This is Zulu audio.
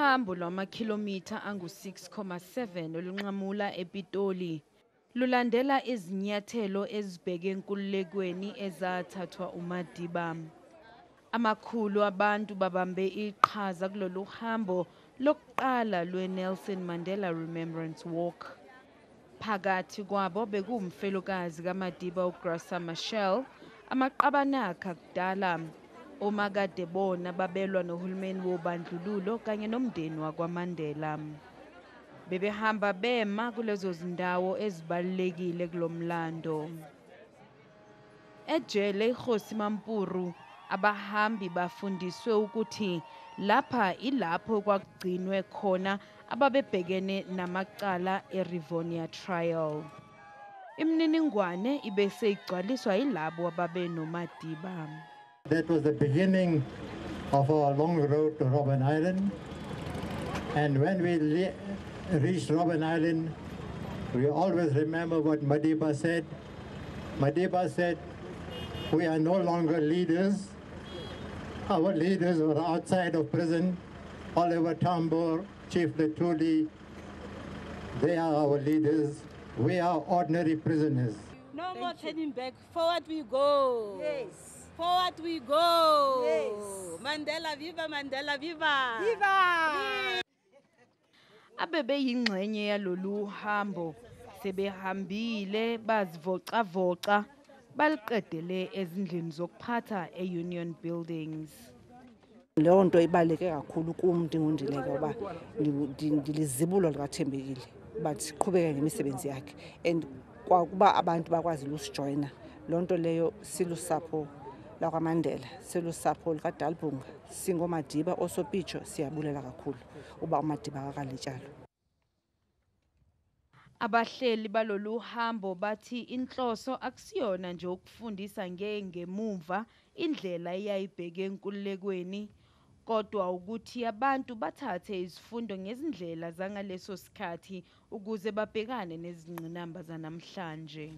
Uhambo lwamakhilomitha angu-6.7 olunqamula ePitoli lulandela izinyathelo ezibheke enkululekweni ezathathwa uMadiba. Amakhulu abantu babambe iqhaza kulolu hambo lokuqala lwe-Nelson Mandela Remembrance Walk. Phakathi kwabo bekuwumfelokazi kaMadiba uGraça Machel, amaqabanakha kudala, omakade bona babelwa nohulumeni wobandlululo kanye nomndeni wakwaMandela. Bebehamba bema kulezo zindawo ezibalulekile kulomlando. Ejele iKhosi Mampuru, abahambi bafundiswe ukuthi lapha ilapho kwakugcinwe khona ababebhekene namacala eRivonia Trial. Imininingwane ibese igcwaliswa yilabo ababe noMadiba. That was the beginning of our long road to Robben Island. And when we reached Robben Island, we always remember what Madiba said. Madiba said, we are no longer leaders. Our leaders were outside of prison. Oliver Tambo, Chief Letuli, they are our leaders. We are ordinary prisoners. No more turning back. Forward we go. Yes. Forward we go. Yes. Mandela viva, Mandela viva. Viva! Abebe yingxenye yalolu hambo sebehambile bazivocavoca baliqedele ezindlini zokuphatha eUnion Buildings. Leyo nto ibaleke kakhulu kumNdingundileke ngoba ndilizibulo likaThembekile but qhubeka ngemisebenzi yakhe and kwakuba abantu bakwazi ukusijoyina. Lo nto leyo silusapho lakwaMandela, silusapho likaDalibunga, singoMadiba osopitsho siyabulela kakhulu uba uMadiba akakalitshalwa. Abahleli balolu hambo bathi inhloso akusiyona nje ukufundisa ngemuva indlela eyayibheke enkululekweni, kodwa ukuthi abantu bathathe izifundo ngezindlela zangaleso sikhathi ukuze babhekane nezingqinamba zanamhlanje.